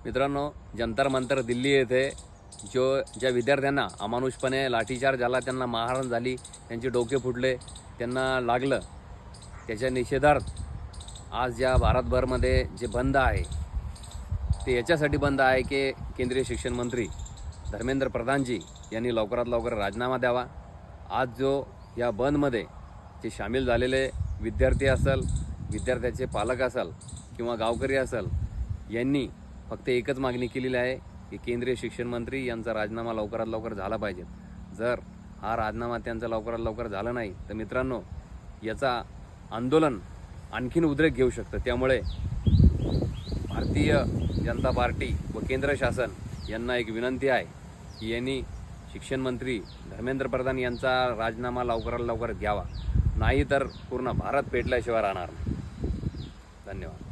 मित्रांनो, जंतर मंतर दिल्ली येथे ज्या विद्यार्थ्यांना अमानुषपणे लाठीचार्ज झाला, त्यांना मारहाण झाली, त्यांचे डोके फुटले, त्यांना लागलं, त्याच्या निषेधार्थ आज या भारतभरमध्ये जे बंद आहे ते याच्यासाठी बंद आहे की केंद्रीय शिक्षण मंत्री धर्मेंद्र प्रधानजी यांनी लवकरात लवकर राजीनामा द्यावा। आज जो या बंदमध्ये जे सामील झालेले विद्यार्थी असेल, विद्यार्थ्याचे पालक असेल किंवा गावकरी असेल, यांनी फक्त एकच मागणी केलेली आहे की केंद्रीय शिक्षण मंत्री यांचा राजीनामा लवकरात लवकर झाला पाहिजे। जर हा राजीनामा त्यांचा लवकरात लवकर झाला नाही तर मित्रांनो, याचा आंदोलन आणखीन उद्रेक घेऊ शकतं। त्यामुळे भारतीय जनता पार्टी व केंद्र शासन यांना एक विनंती आहे की यांनी शिक्षण मंत्री धर्मेंद्र प्रधान यांचा राजीनामा लवकरात लवकर घ्यावा, नाही तर पूर्ण भारत पेटल्याशिवाय राहणार नाही। धन्यवाद।